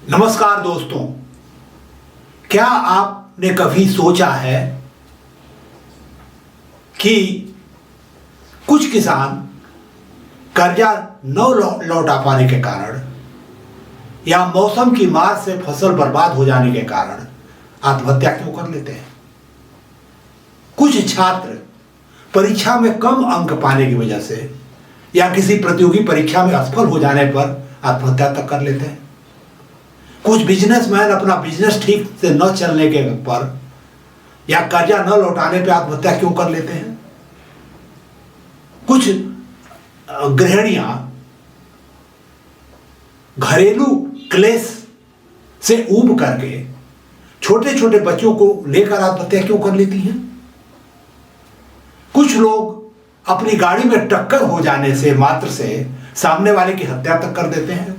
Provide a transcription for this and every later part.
नमस्कार दोस्तों, क्या आपने कभी सोचा है कि कुछ किसान कर्जा न लौटा पाने के कारण या मौसम की मार से फसल बर्बाद हो जाने के कारण आत्महत्या क्यों कर लेते हैं? कुछ छात्र परीक्षा में कम अंक पाने की वजह से या किसी प्रतियोगी परीक्षा में असफल हो जाने पर आत्महत्या तक कर लेते हैं। कुछ बिजनेसमैन अपना बिजनेस ठीक से न चलने के पर या कर्जा न लौटाने पर आत्महत्या क्यों कर लेते हैं? कुछ गृहिणियां घरेलू क्लेश से ऊब करके छोटे छोटे बच्चों को लेकर आत्महत्या क्यों कर लेती हैं? कुछ लोग अपनी गाड़ी में टक्कर हो जाने से मात्र से सामने वाले की हत्या तक कर देते हैं।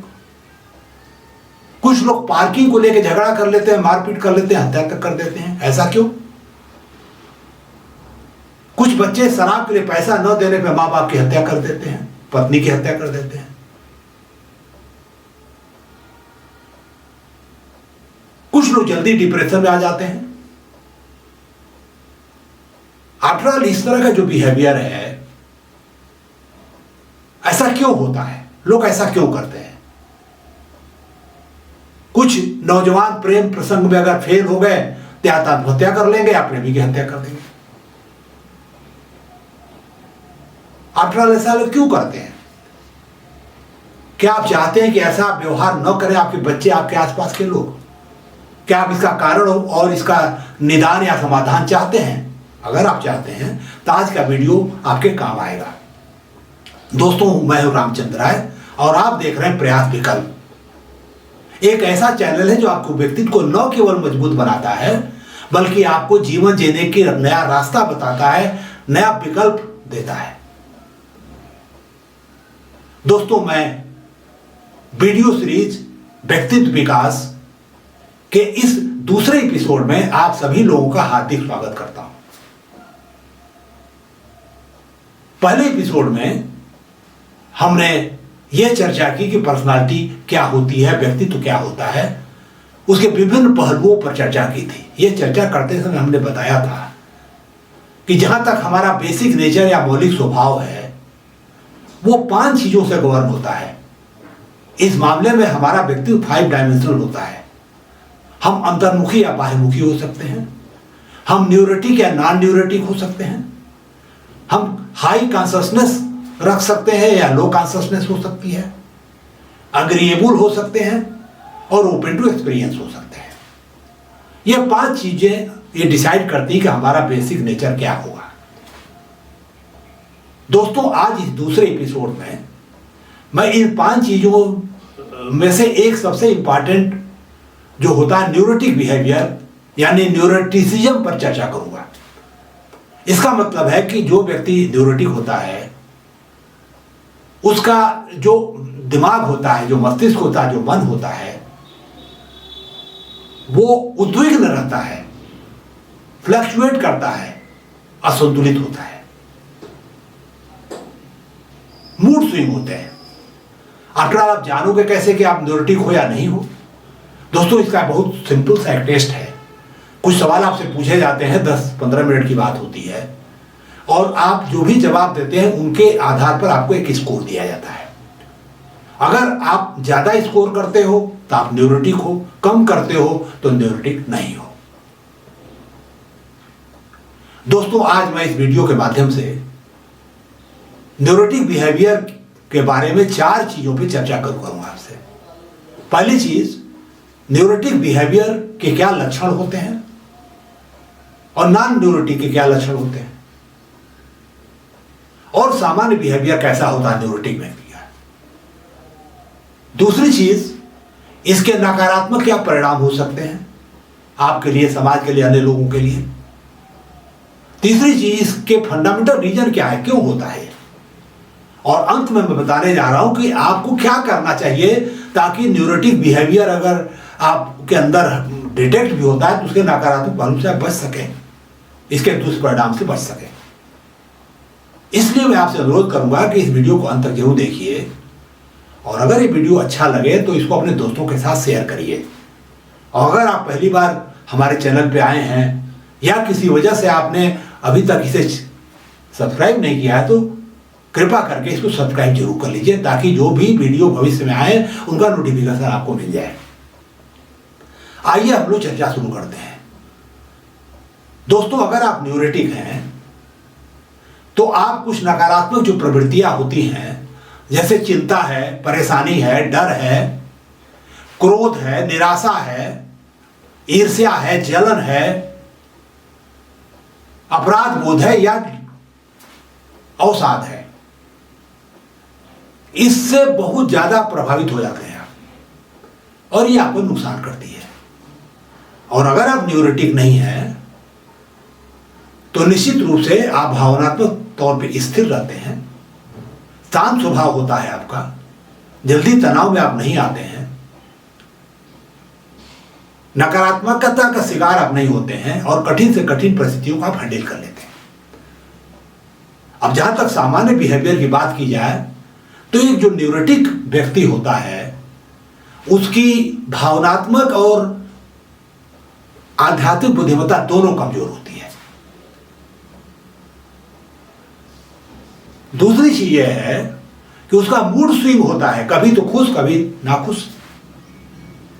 कुछ लोग पार्किंग को लेकर झगड़ा कर लेते हैं, मारपीट कर लेते हैं, हत्या तक कर देते हैं। ऐसा क्यों? कुछ बच्चे शराब के लिए पैसा न देने पर मां बाप की हत्या कर देते हैं, पत्नी की हत्या कर देते हैं। कुछ लोग जल्दी डिप्रेशन में आ जाते हैं। आफ्टर ऑल इस तरह का जो बिहेवियर है, ऐसा क्यों होता है? लोग ऐसा क्यों करते हैं? कुछ नौजवान प्रेम प्रसंग में अगर फेल हो गए तो आत्महत्या कर लेंगे या प्रेमी की हत्या कर देंगे। आफ्टर ऑल ऐसा लोग क्यों करते हैं? क्या आप चाहते हैं कि ऐसा व्यवहार न करें आपके बच्चे, आपके आसपास के लोग? क्या आप इसका कारण और इसका निदान या समाधान चाहते हैं? अगर आप चाहते हैं तो आज का वीडियो आपके काम आएगा। दोस्तों, मैं हूं रामचंद्र राय और आप देख रहे हैं प्रयास विकल्प, एक ऐसा चैनल है जो आपको व्यक्तित्व को न केवल मजबूत बनाता है बल्कि आपको जीवन जीने की नया रास्ता बताता है, नया विकल्प देता है। दोस्तों, मैं वीडियो सीरीज व्यक्तित्व विकास के इस दूसरे एपिसोड में आप सभी लोगों का हार्दिक स्वागत करता हूं। पहले एपिसोड में हमने यह चर्चा की कि पर्सनालिटी क्या होती है, व्यक्तित्व क्या होता है, उसके विभिन्न पहलुओं पर चर्चा की थी। यह चर्चा करते समय हमने बताया था कि जहां तक हमारा बेसिक नेचर या मौलिक स्वभाव है वो 5 चीजों से गवर्न होता है। इस मामले में हमारा व्यक्तित्व 5 डायमेंशनल होता है। हम अंतर्मुखी या बाह्यमुखी हो सकते हैं, हम न्यूरोटिक या नॉन न्यूरोटिक हो सकते हैं, हम हाई कॉन्शसनेस रख सकते हैं या लो कॉन्शसनेस हो सकती है, अग्रीएबल हो सकते हैं और ओपन टू एक्सपीरियंस हो सकते हैं। ये 5 चीजें ये डिसाइड करती है कि हमारा बेसिक नेचर क्या होगा। दोस्तों, आज इस दूसरे एपिसोड में मैं इन 5 चीजों में से एक सबसे इंपॉर्टेंट जो होता है न्यूरोटिक बिहेवियर यानी न्यूरोटिसिज्म पर चर्चा करूंगा। इसका मतलब है कि जो व्यक्ति न्यूरोटिक होता है उसका जो दिमाग होता है, जो मस्तिष्क होता है, जो मन होता है, वो उद्विग्न रहता है, फ्लक्चुएट करता है, असंतुलित होता है, मूड स्विंग होते हैं। आफ्टर ऑल आप जानोगे कैसे कि आप न्यूरोटिक हो या नहीं हो? दोस्तों, इसका बहुत सिंपल सा एक टेस्ट है। कुछ सवाल आपसे पूछे जाते हैं, 10-15 मिनट की बात होती है और आप जो भी जवाब देते हैं उनके आधार पर आपको एक स्कोर दिया जाता है। अगर आप ज्यादा स्कोर करते हो तो आप न्यूरोटिक हो, कम करते हो तो न्यूरोटिक नहीं हो। दोस्तों, आज मैं इस वीडियो के माध्यम से न्यूरोटिक बिहेवियर के बारे में 4 चीजों पर चर्चा करूंगा आपसे। पहली चीज, न्यूरोटिक बिहेवियर के क्या लक्षण होते हैं और नॉन न्यूरोटिक के क्या लक्षण होते हैं और सामान्य बिहेवियर कैसा होता है न्यूरोटिक बिहेवियर। दूसरी चीज, इसके नकारात्मक क्या परिणाम हो सकते हैं आपके लिए, समाज के लिए, अन्य लोगों के लिए। तीसरी चीज, इसके फंडामेंटल रीजन क्या है, क्यों होता है। और अंत में मैं बताने जा रहा हूं कि आपको क्या करना चाहिए ताकि न्यूरोटिक बिहेवियर अगर आपके अंदर डिटेक्ट भी होता है तो उसके नकारात्मक पहलू से आप बच सकें, इसके दुष्परिणाम से बच सकें। इसलिए मैं आपसे अनुरोध करूंगा कि इस वीडियो को अंत तक जरूर देखिए और अगर ये वीडियो अच्छा लगे तो इसको अपने दोस्तों के साथ शेयर करिए। और अगर आप पहली बार हमारे चैनल पे आए हैं या किसी वजह से आपने अभी तक इसे सब्सक्राइब नहीं किया है तो कृपा करके इसको सब्सक्राइब जरूर कर लीजिए, ताकि जो भी वीडियो भविष्य में आए उनका नोटिफिकेशन आपको मिल जाए। आइए हम लोग चर्चा शुरू करते हैं। दोस्तों, अगर आप न्यूरोटिक हैं तो आप कुछ नकारात्मक जो प्रवृत्तियां होती हैं, जैसे चिंता है, परेशानी है, डर है, क्रोध है, निराशा है, ईर्ष्या है, जलन है, अपराध बोध है या अवसाद है, इससे बहुत ज्यादा प्रभावित हो जाते हैं आप और ये आपको नुकसान करती है। और अगर आप न्यूरोटिक नहीं हैं तो निश्चित रूप से आप भावनात्मक तौर पे स्थिर रहते हैं, शांत स्वभाव होता है आपका, जल्दी तनाव में आप नहीं आते हैं, नकारात्मकता का शिकार आप नहीं होते हैं और कठिन से कठिन परिस्थितियों को आप हैंडल कर लेते हैं। अब जहां तक सामान्य बिहेवियर की बात की जाए तो एक जो न्यूरोटिक व्यक्ति होता है उसकी भावनात्मक और आध्यात्मिक बुद्धिमत्ता दोनों कमजोर होती है। दूसरी चीज यह है कि उसका मूड स्विंग होता है, कभी तो खुश कभी नाखुश,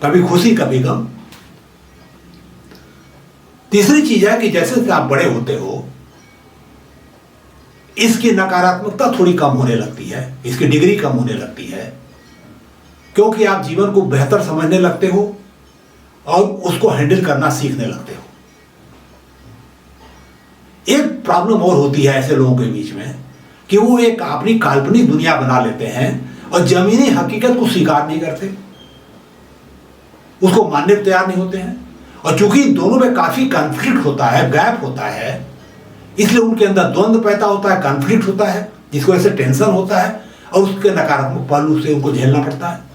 कभी खुशी कभी गम। तीसरी चीज है कि जैसे जैसे आप बड़े होते हो इसकी नकारात्मकता थोड़ी कम होने लगती है, इसकी डिग्री कम होने लगती है, क्योंकि आप जीवन को बेहतर समझने लगते हो और उसको हैंडल करना सीखने लगते हो। एक प्रॉब्लम और होती है ऐसे लोगों के बीच में कि वो एक अपनी काल्पनिक दुनिया बना लेते हैं और जमीनी हकीकत को स्वीकार नहीं करते, उसको मानने को तैयार नहीं होते हैं। और चूंकि दोनों में काफी कॉन्फ्लिक्ट होता है, गैप होता है, इसलिए उनके अंदर द्वंद्व पैदा होता है, कॉन्फ्लिक्ट होता है, जिसकी वजह से टेंशन होता है और उसके नकारात्मक पहलू से उनको झेलना पड़ता है।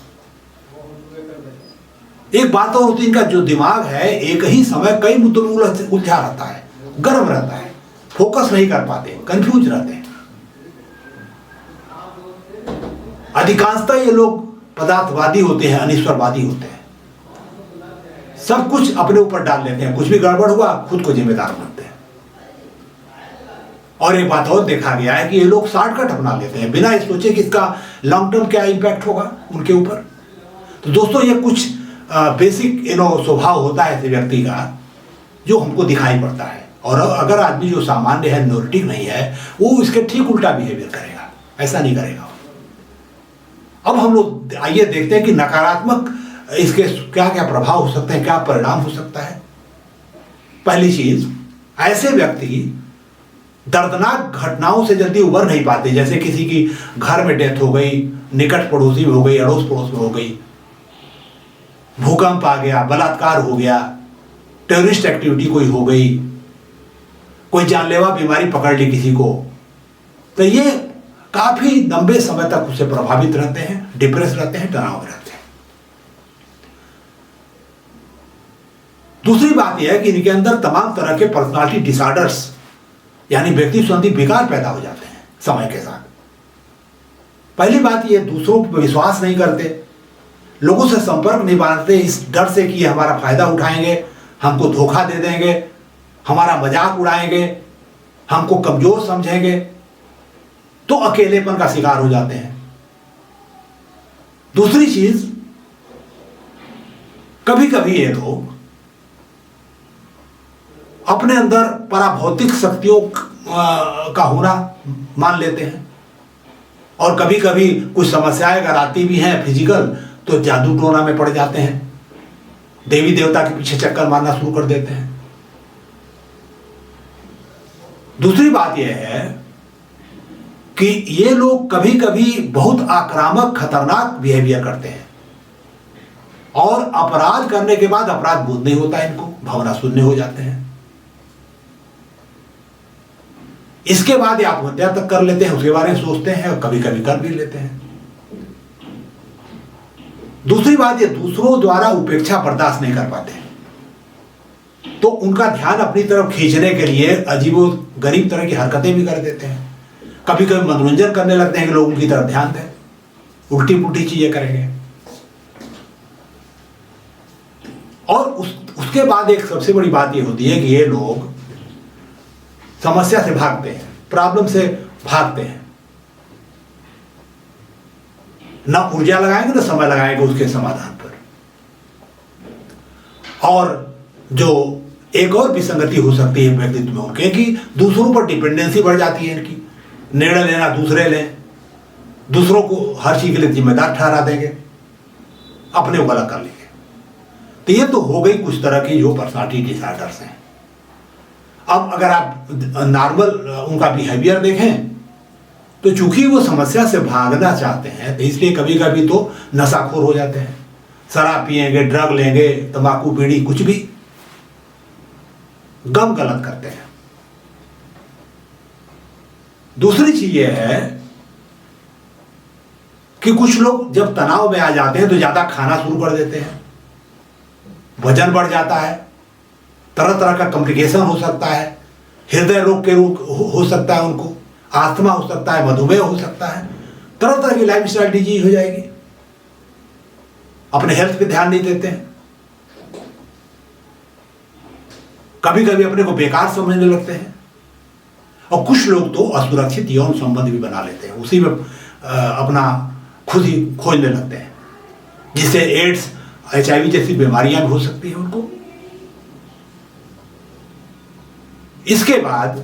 एक बात और होती है, इनका जो दिमाग है एक ही समय कई मुद्दों में उलझा रहता है, गर्म रहता है, फोकस नहीं कर पाते, कंफ्यूज रहते हैं। अधिकांशतः ये लोग पदार्थवादी होते हैं, अनिश्वरवादी होते हैं, सब कुछ अपने ऊपर डाल लेते हैं, कुछ भी गड़बड़ हुआ खुद को जिम्मेदार मानते हैं। और एक बात और देखा गया है कि ये लोग शॉर्टकट अपना लेते हैं बिना सोचे कि इसका लॉन्ग टर्म क्या इम्पैक्ट होगा उनके ऊपर। तो दोस्तों, ये कुछ बेसिक स्वभाव होता है ऐसे व्यक्ति का जो हमको दिखाई पड़ता है। और अगर आदमी जो सामान्य है, न्यूरोटिक नहीं है, वो इसके ठीक उल्टा बिहेवियर करेगा, ऐसा नहीं करेगा। अब हम लोग आइए देखते हैं कि नकारात्मक इसके क्या क्या प्रभाव हो सकते हैं, क्या परिणाम हो सकता है। पहली चीज, ऐसे व्यक्ति दर्दनाक घटनाओं से जल्दी उबर नहीं पाते, जैसे किसी की घर में डेथ हो गई, निकट पड़ोसी में हो गई, अड़ोस पड़ोस में हो गई, भूकंप आ गया, बलात्कार हो गया, टेररिस्ट एक्टिविटी कोई हो गई, कोई जानलेवा बीमारी पकड़ ली किसी को, तो ये काफी लंबे समय तक उससे प्रभावित रहते हैं, डिप्रेस रहते हैं, तनाव में रहते हैं। दूसरी बात यह है कि इनके अंदर तमाम तरह के पर्सनालिटी डिसऑर्डर्स यानी व्यक्ति संबंधी विकार पैदा हो जाते हैं समय के साथ। पहली बात ये, दूसरों पर विश्वास नहीं करते, लोगों से संपर्क नहीं बांधते इस डर से कि ये हमारा फायदा उठाएंगे, हमको धोखा दे देंगे, हमारा मजाक उड़ाएंगे, हमको कमजोर समझेंगे, तो अकेलेपन का शिकार हो जाते हैं। दूसरी चीज, कभी कभी ये लोग अपने अंदर पराभौतिक शक्तियों का होना मान लेते हैं और कभी कभी कुछ समस्याएं अगर आती भी हैं फिजिकल तो जादू टोना में पड़ जाते हैं, देवी देवता के पीछे चक्कर मारना शुरू कर देते हैं। दूसरी बात यह है कि ये लोग कभी कभी बहुत आक्रामक खतरनाक बिहेवियर करते हैं और अपराध करने के बाद अपराध बोध नहीं होता, इनको भावना शून्य हो जाते हैं। इसके बाद ये आत्महत्या तक कर लेते हैं, उसके बारे में सोचते हैं और कभी कभी कर भी लेते हैं। दूसरी बात, ये दूसरों द्वारा उपेक्षा बर्दाश्त नहीं कर पाते, तो उनका ध्यान अपनी तरफ खींचने के लिए अजीबो गरीब तरह की हरकतें भी कर देते हैं। कभी कभी मनोरंजन करने लगते हैं कि लोग उनकी तरफ ध्यान दें, उल्टी पुल्टी चीजें करेंगे। और उसके बाद एक सबसे बड़ी बात ये होती है कि ये लोग समस्या से भागते हैं, प्रॉब्लम से भागते हैं, ना ऊर्जा लगाएंगे ना समय लगाएंगे उसके समाधान पर। और जो एक और विसंगति हो सकती है व्यक्तित्व में उनके कि दूसरों पर डिपेंडेंसी बढ़ जाती है इनकी, निर्णय लेना दूसरे लें, दूसरों को हर चीज के लिए जिम्मेदार ठहरा देंगे, अपने को अलग कर लेंगे। तो ये तो हो गई कुछ तरह की जो पर्सनालिटी डिसऑर्डर्स हैं। अब अगर आप नॉर्मल उनका बिहेवियर देखें तो चूंकि वो समस्या से भागना चाहते हैं तो इसलिए कभी कभी तो नशाखोर हो जाते हैं, शराब पिएंगे, ड्रग लेंगे, तंबाकू बीड़ी कुछ भी गम गलत करते हैं। दूसरी चीज ये है कि कुछ लोग जब तनाव में आ जाते हैं तो ज्यादा खाना शुरू कर देते हैं, वजन बढ़ जाता है, तरह तरह का कॉम्प्लिकेशन हो सकता है, हृदय रोग के रोग हो सकता है, उनको आस्थमा हो सकता है, मधुमेह हो सकता है, तरह तरह की लाइफस्टाइल डिजीज हो जाएगी, अपने हेल्थ पे ध्यान नहीं देते हैं, कभी कभी अपने को बेकार समझने लगते हैं। और कुछ लोग तो असुरक्षित यौन संबंध भी बना लेते हैं, उसी में अपना खुद ही खोजने लगते हैं, जिससे एड्स, HIV जैसी बीमारियां भी हो सकती हैं उनको। इसके बाद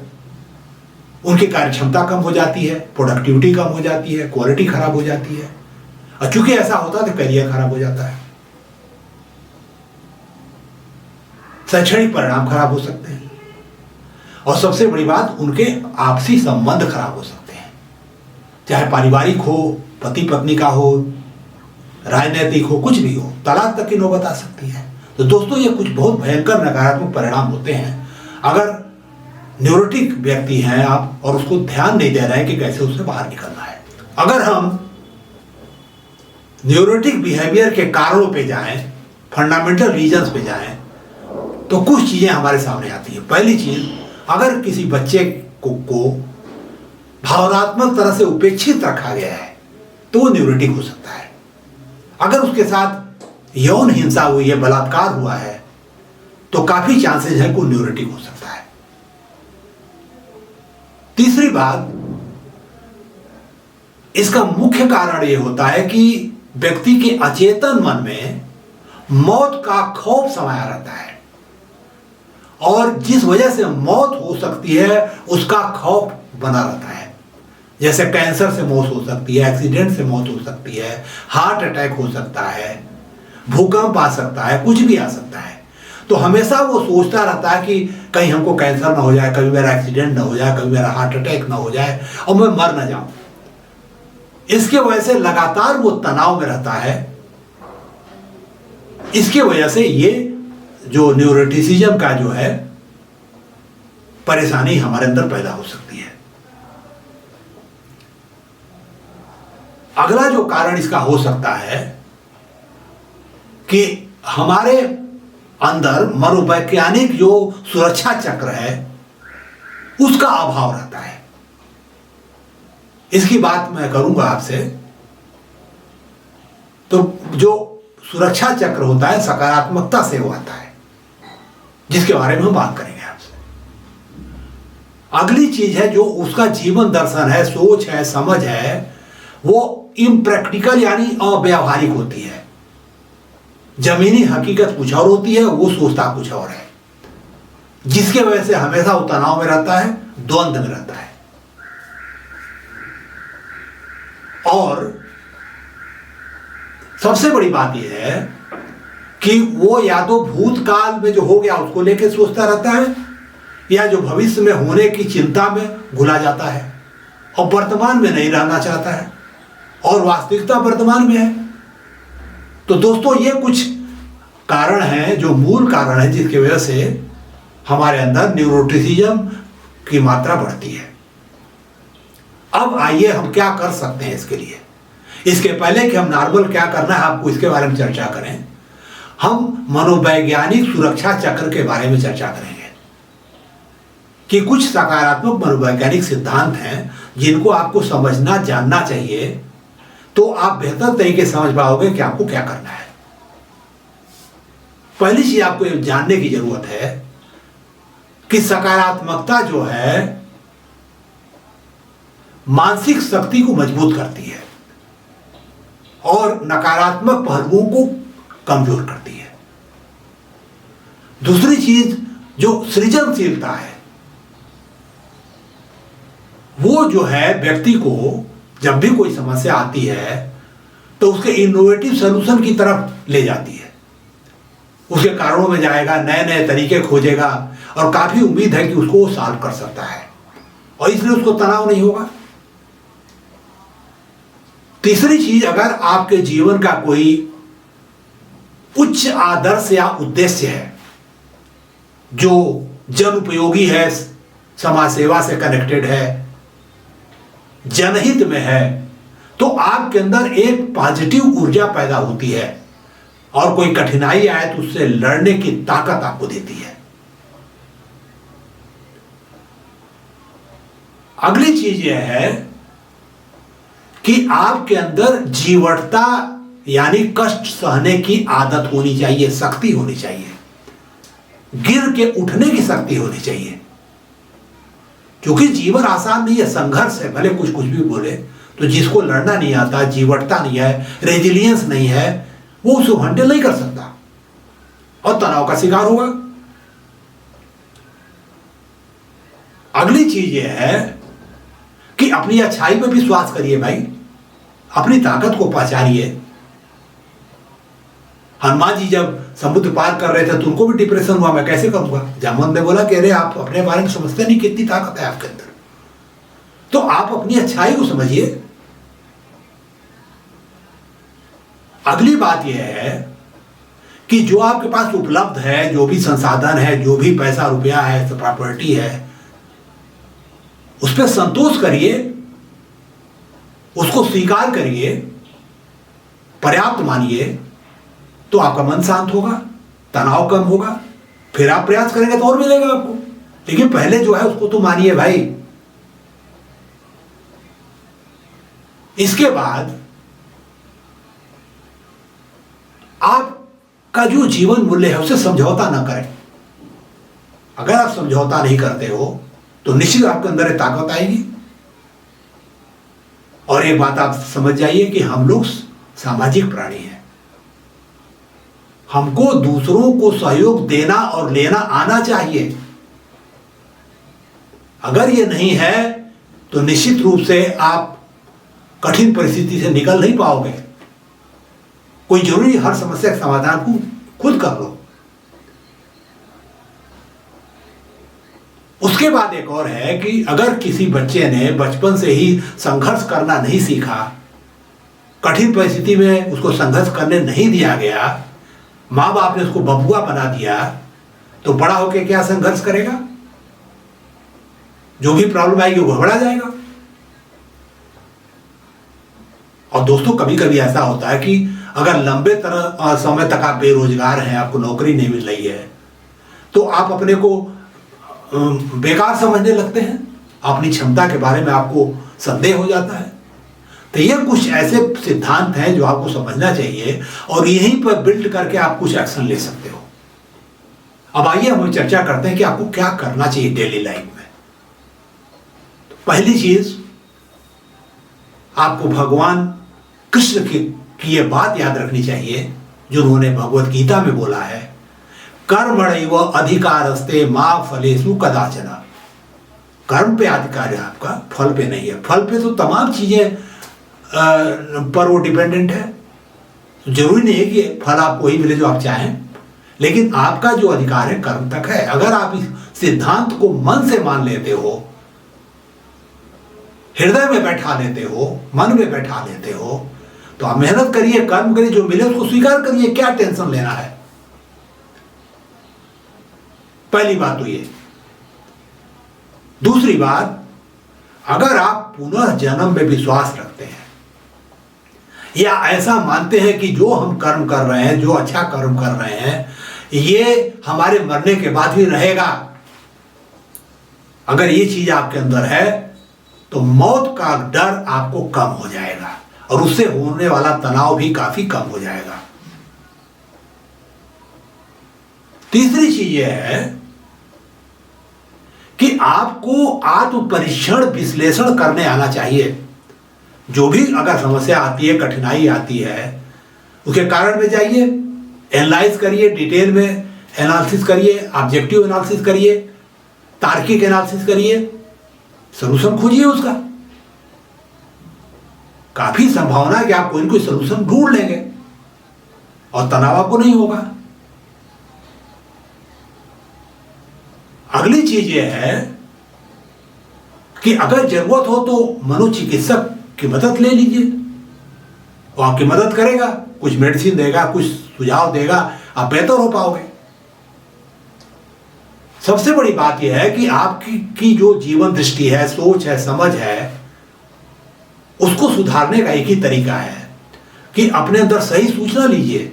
उनकी कार्य क्षमता कम हो जाती है, प्रोडक्टिविटी कम हो जाती है, क्वालिटी खराब हो जाती है, और चूंकि ऐसा होता है तो करियर खराब हो जाता है, शैक्षणिक परिणाम खराब हो सकते हैं, और सबसे बड़ी बात उनके आपसी संबंध खराब हो सकते हैं, चाहे पारिवारिक हो, पति पत्नी का हो, राजनीतिक हो, कुछ भी हो, तलाक तक की नौबत आ सकती है। तो दोस्तों ये कुछ बहुत भयंकर नकारात्मक परिणाम होते हैं अगर न्यूरोटिक व्यक्ति हैं आप और उसको ध्यान नहीं दे रहे हैं कि कैसे उससे बाहर निकलना है। अगर हम न्यूरोटिक बिहेवियर के कारणों पे जाएं, फंडामेंटल रीजंस पे जाएं, तो कुछ चीजें हमारे सामने आती है। पहली चीज, अगर किसी बच्चे को भावनात्मक तरह से उपेक्षित रखा गया है तो वो न्यूरोटिक हो सकता है। अगर उसके साथ यौन हिंसा हुई है, बलात्कार हुआ है, तो काफी चांसेस है कि वो न्यूरोटिक हो सकता है। तीसरी बात, इसका मुख्य कारण यह होता है कि व्यक्ति के अचेतन मन में मौत का खौफ समाया रहता है, और जिस वजह से मौत हो सकती है उसका खौफ बना रहता है। जैसे कैंसर से मौत हो सकती है, एक्सीडेंट से मौत हो सकती है, हार्ट अटैक हो सकता है, भूकंप आ सकता है, कुछ भी आ सकता है। तो हमेशा वो सोचता रहता है कि कहीं हमको कैंसर ना हो जाए, कभी मेरा एक्सीडेंट ना हो जाए, कभी मेरा हार्ट अटैक ना हो जाए और मैं मर ना जाऊं। इसके वजह से लगातार वो तनाव में रहता है। इसके वजह से ये जो न्यूरोटिसिज्म का जो है परेशानी हमारे अंदर पैदा हो सकती है। अगला जो कारण इसका हो सकता है कि हमारे अंदर मनोवैज्ञानिक जो सुरक्षा चक्र है उसका अभाव रहता है। इसकी बात मैं करूंगा आपसे। तो जो सुरक्षा चक्र होता है सकारात्मकता से वो आता है, जिसके बारे में हम बात करेंगे आपसे। अगली चीज है जो उसका जीवन दर्शन है, सोच है, समझ है, वो इम्प्रैक्टिकल यानी अव्यावहारिक होती है। जमीनी हकीकत कुछ और होती है, वो सोचता कुछ और है, जिसके वजह से हमेशा वो तनाव में रहता है, द्वंद्व में रहता है। और सबसे बड़ी बात यह है कि वो या तो भूतकाल में जो हो गया उसको लेकर सोचता रहता है, या जो भविष्य में होने की चिंता में घुला जाता है और वर्तमान में नहीं रहना चाहता है, और वास्तविकता वर्तमान में है। तो दोस्तों ये कुछ कारण हैं, जो मूल कारण है जिसकी वजह से हमारे अंदर न्यूरोटिसिज्म की मात्रा बढ़ती है। अब आइए हम क्या कर सकते हैं इसके लिए। इसके पहले कि हम नॉर्मल क्या करना है आपको इसके बारे में चर्चा करें, हम मनोवैज्ञानिक सुरक्षा चक्र के बारे में चर्चा करेंगे कि कुछ सकारात्मक मनोवैज्ञानिक सिद्धांत हैं जिनको आपको समझना जानना चाहिए। तो आप बेहतर तरीके से समझ पाओगे कि आपको क्या करना है। पहली चीज आपको ये जानने की जरूरत है कि सकारात्मकता जो है मानसिक शक्ति को मजबूत करती है और नकारात्मक पहलुओं को कमजोर करती है। दूसरी चीज जो सृजनशीलता है, वो जो है व्यक्ति को जब भी कोई समस्या आती है तो उसके इनोवेटिव सॉल्यूशन की तरफ ले जाती है, उसके कारणों में जाएगा, नए नए तरीके खोजेगा और काफी उम्मीद है कि उसको वो सॉल्व कर सकता है और इसलिए उसको तनाव नहीं होगा। तीसरी चीज, अगर आपके जीवन का कोई उच्च आदर्श या उद्देश्य है जो जन उपयोगी है, समाज सेवा से कनेक्टेड है, जनहित में है, तो आपके अंदर एक पॉजिटिव ऊर्जा पैदा होती है और कोई कठिनाई आए तो उससे लड़ने की ताकत आपको देती है। अगली चीज यह है कि आपके अंदर जीवटता यानी कष्ट सहने की आदत होनी चाहिए, शक्ति होनी चाहिए, गिर के उठने की शक्ति होनी चाहिए। क्योंकि जीवन आसान नहीं है, संघर्ष है। भले कुछ भी बोले, तो जिसको लड़ना नहीं आता, जीवटता नहीं है, रेजिलियंस नहीं है, वो उसको हैंडल नहीं कर सकता और तनाव का शिकार होगा। अगली चीज यह है कि अपनी अच्छाई पर विश्वास करिए भाई, अपनी ताकत को पहचानिए। हनुमान जी जब समुद्र पार कर रहे थे तो उनको भी डिप्रेशन हुआ, मैं कैसे करूंगा। जामवंत ने बोला कि अरे आप अपने बारे में समझते नहीं, कितनी ताकत है आपके अंदर। तो आप अपनी अच्छाई को समझिए। अगली बात यह है कि जो आपके पास उपलब्ध है, जो भी संसाधन है, जो भी पैसा रुपया है, प्रॉपर्टी है, उस पर संतोष करिए, उसको स्वीकार करिए, पर्याप्त मानिए, तो आपका मन शांत होगा, तनाव कम होगा, फिर आप प्रयास करेंगे तो और मिलेगा आपको। लेकिन पहले जो है उसको तो मानिए भाई। इसके बाद आपका जो जीवन मूल्य है उसे समझौता ना करें। अगर आप समझौता नहीं करते हो तो निश्चित आपके अंदर ताकत आएगी। और एक बात आप समझ जाइए कि हम लोग सामाजिक प्राणी हैं, हमको दूसरों को सहयोग देना और लेना आना चाहिए। अगर ये नहीं है तो निश्चित रूप से आप कठिन परिस्थिति से निकल नहीं पाओगे। कोई जरूरी हर समस्या के समाधान को खुद कर लो। उसके बाद एक और है कि अगर किसी बच्चे ने बचपन से ही संघर्ष करना नहीं सीखा, कठिन परिस्थिति में उसको संघर्ष करने नहीं दिया गया, माँ बाप ने उसको बबुआ बना दिया, तो बड़ा होकर क्या संघर्ष करेगा? जो भी प्रॉब्लम आएगी वो घबरा जाएगा। और दोस्तों, कभी कभी ऐसा होता है कि अगर लंबे समय तक आप बेरोजगार हैं, आपको नौकरी नहीं मिल रही है, तो आप अपने को बेकार समझने लगते हैं, अपनी क्षमता के बारे में आपको संदेह हो जाता है। तो ये कुछ ऐसे सिद्धांत हैं जो आपको समझना चाहिए और यहीं पर बिल्ड करके आप कुछ एक्शन ले सकते हो। अब आइए हम चर्चा करते हैं कि आपको क्या करना चाहिए डेली लाइफ में। तो पहली चीज, आपको भगवान कृष्ण की ये बात याद रखनी चाहिए जो उन्होंने भगवत गीता में बोला है, कर्मणैव अधिकारस्ते मा फलेषु कदाचन। कर्म पे अधिकार है आपका, फल पे नहीं है। फल पे तो तमाम चीजें पर वो डिपेंडेंट है। जरूरी नहीं है कि फल आपको वही मिले जो आप चाहें, लेकिन आपका जो अधिकार है कर्म तक है। अगर आप इस सिद्धांत को मन से मान लेते हो, हृदय में बैठा लेते हो, मन में बैठा लेते हो, तो आप मेहनत करिए, कर्म करिए, जो मिले उसको स्वीकार करिए। क्या टेंशन लेना है? पहली बात तो ये। दूसरी बात, अगर आप पुनः जन्म में विश्वास रखते हैं या ऐसा मानते हैं कि जो हम कर्म कर रहे हैं, जो अच्छा कर्म कर रहे हैं, ये हमारे मरने के बाद भी रहेगा, अगर ये चीज आपके अंदर है तो मौत का डर आपको कम हो जाएगा। और उससे होने वाला तनाव भी काफी कम हो जाएगा। तीसरी चीज यह है कि आपको आत्म परीक्षण विश्लेषण करने आना चाहिए। जो भी अगर समस्या आती है, कठिनाई आती है, उसके कारण में जाइए, एनालाइज करिए, डिटेल में एनालिसिस करिए, ऑब्जेक्टिव एनालिसिस करिए, तार्किक एनालिसिस करिए, सलूशन खोजिए उसका। काफी संभावना है कि आप कोई ना कोई सलूशन ढूंढ लेंगे और तनाव आपको नहीं होगा। अगली चीज यह है कि अगर जरूरत हो तो मनोचिकित्सक की मदद ले लीजिए, वो आपकी मदद करेगा, कुछ मेडिसिन देगा, कुछ सुझाव देगा, आप बेहतर हो पाओगे। सबसे बड़ी बात यह है कि आपकी जो जीवन दृष्टि है, सोच है, समझ है, उसको सुधारने का एक ही तरीका है कि अपने अंदर सही सूचना लीजिए।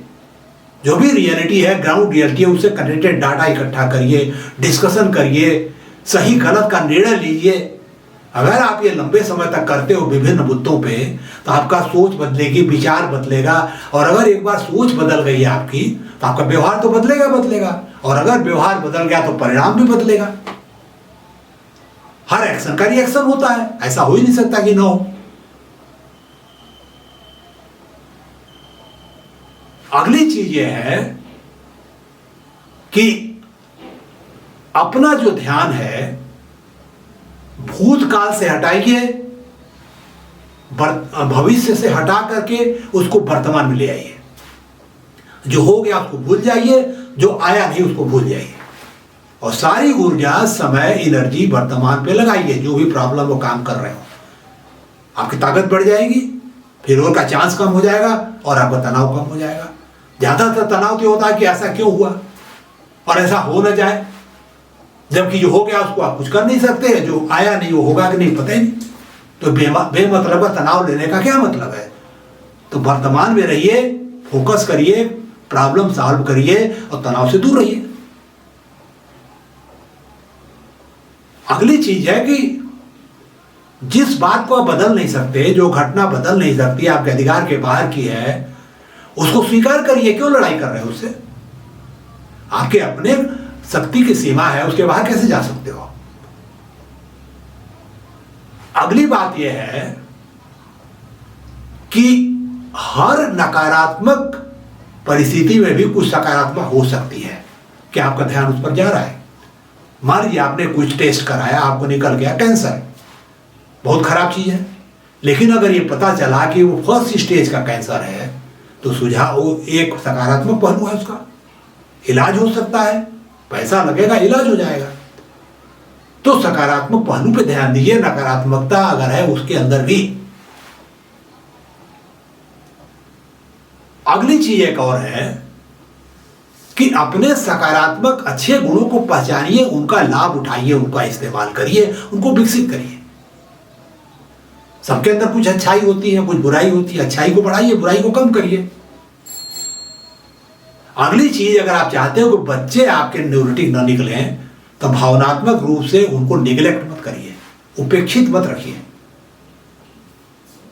जो भी रियलिटी है, ग्राउंड रियलिटी है, उससे कनेक्टेड डाटा इकट्ठा करिए, डिस्कशन करिए, सही गलत का निर्णय लीजिए। अगर आप ये लंबे समय तक करते हो विभिन्न मुद्दों पे, तो आपका सोच बदलेगी, विचार बदलेगा, और अगर एक बार सोच बदल गई है आपकी, तो आपका व्यवहार तो बदलेगा, और अगर व्यवहार बदल गया तो परिणाम भी बदलेगा। हर एक्शन का रिएक्शन होता है, ऐसा हो ही नहीं सकता कि ना हो। अगली चीज यह है कि अपना जो ध्यान है भूतकाल से हटाइए, भविष्य से हटा करके उसको वर्तमान में ले आइए। जो हो गया उसको भूल जाइए, जो आया नहीं उसको भूल जाइए, और सारी ऊर्जा, समय, एनर्जी वर्तमान पे लगाइए। जो भी प्रॉब्लम वो काम कर रहे हो, आपकी ताकत बढ़ जाएगी, फेलियर का चांस कम हो जाएगा और आपका तनाव कम हो जाएगा। ज्यादातर तनाव तो होता है कि ऐसा क्यों हुआ और ऐसा हो न जाए, जबकि जो हो गया उसको आप कुछ कर नहीं सकते, जो आया नहीं वो होगा कि नहीं पता ही नहीं। तो बेमतलब का तनाव लेने का क्या मतलब है? तो वर्तमान में रहिए, फोकस करिए, प्रॉब्लम सॉल्व करिए और तनाव से दूर रहिए। अगली चीज है कि जिस बात को आप बदल नहीं सकते, जो घटना बदल नहीं सकती, आपके अधिकार के बाहर की है, उसको स्वीकार करिए। क्यों लड़ाई कर रहे हो उससे? आपके अपने शक्ति की सीमा है, उसके बाहर कैसे जा सकते हो? अगली बात यह है कि हर नकारात्मक परिस्थिति में भी कुछ सकारात्मक हो सकती है। क्या आपका ध्यान उस पर जा रहा है? मान लीजिए आपने कुछ टेस्ट कराया, आपको निकल गया कैंसर, बहुत खराब चीज है। लेकिन अगर ये पता चला कि वो फर्स्ट स्टेज का कैंसर है, तो सुझाव एक सकारात्मक पहलू है, उसका इलाज हो सकता है, पैसा लगेगा, इलाज हो जाएगा। तो सकारात्मक पहलू पे ध्यान दीजिए, नकारात्मकता अगर है उसके अंदर भी। अगली चीज एक और है कि अपने सकारात्मक अच्छे गुणों को पहचानिए, उनका लाभ उठाइए, उनका इस्तेमाल करिए, उनको विकसित करिए। सबके अंदर कुछ अच्छाई होती है, कुछ बुराई होती है, अच्छाई को बढ़ाइए, बुराई को कम करिए। अगली चीज, अगर आप चाहते हो कि बच्चे आपके न्यूरोटिक न निकले, तो भावनात्मक रूप से उनको निगलेक्ट मत करिए, उपेक्षित मत रखिए,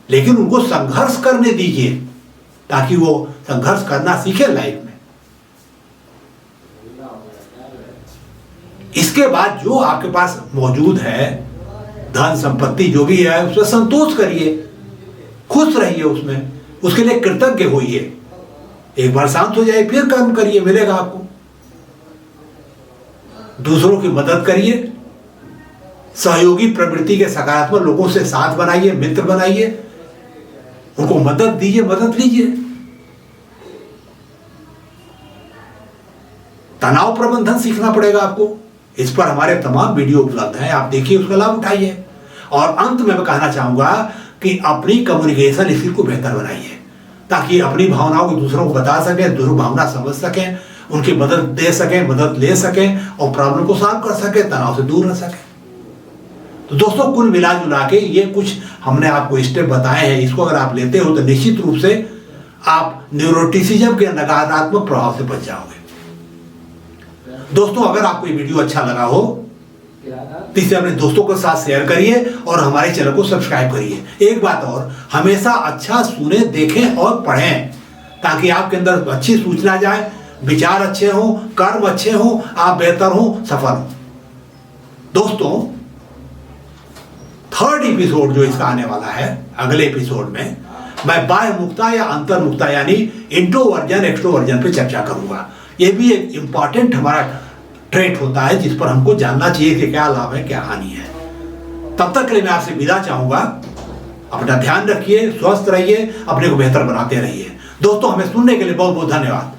लेकिन उनको संघर्ष करने दीजिए ताकि वो संघर्ष करना सीखे लाइफ में। इसके बाद जो आपके पास मौजूद है, धन संपत्ति जो भी है, उसमें संतोष करिए, खुश रहिए उसमें, उसके लिए कृतज्ञ होइए। एक बार शांत हो जाए फिर कर्म करिए, मिलेगा आपको। दूसरों की मदद करिए, सहयोगी प्रवृत्ति के सकारात्मक लोगों से साथ बनाइए, मित्र बनाइए, उनको मदद दीजिए, मदद लीजिए। तनाव प्रबंधन सीखना पड़ेगा आपको, इस पर हमारे तमाम वीडियो उपलब्ध हैं, आप देखिए, उसका लाभ उठाइए। और अंत में मैं कहना चाहूंगा कि अपनी कम्युनिकेशन स्किल को बेहतर बनाइए, ताकि अपनी भावनाओं को दूसरों को बता सकें, दुर्भावना समझ सकें, उनकी मदद दे सकें, मदद ले सकें और प्रॉब्लम को सॉल्व कर सकें, तनाव से दूर रह सकें। तो दोस्तों, कुल मिला जुला के ये कुछ हमने आपको स्टेप बताए हैं। इसको अगर आप लेते हो तो निश्चित रूप से आप न्यूरोटिसिज्म के नकारात्मक प्रभाव से बच जाओगे। दोस्तों, अगर आपको ये वीडियो अच्छा लगा हो तो इसे अपने दोस्तों के साथ शेयर करिए और हमारे चैनल को सब्सक्राइब करिए। एक बात और, हमेशा अच्छा सुने, देखें और पढ़ें, ताकि आपके अंदर अच्छी सूचना जाए, विचार अच्छे हों, कर्म अच्छे हों, आप बेहतर हों, सफल हों। दोस्तों, थर्ड एपिसोड जो इसका आने वाला है, अगले एपिसोड में मैं बाह्य मुक्ता या अंतर्मुक्ता यानी इंट्रोवर्जन एक्सट्रोवर्जन पे चर्चा करूंगा। यह भी एक इंपॉर्टेंट हमारा ट्रेट होता है जिस पर हमको जानना चाहिए कि क्या लाभ है, क्या हानि है। तब तक के लिए मैं आपसे विदा चाहूंगा। अपना ध्यान रखिए, स्वस्थ रहिए, अपने को बेहतर बनाते रहिए। दोस्तों, हमें सुनने के लिए बहुत बहुत धन्यवाद।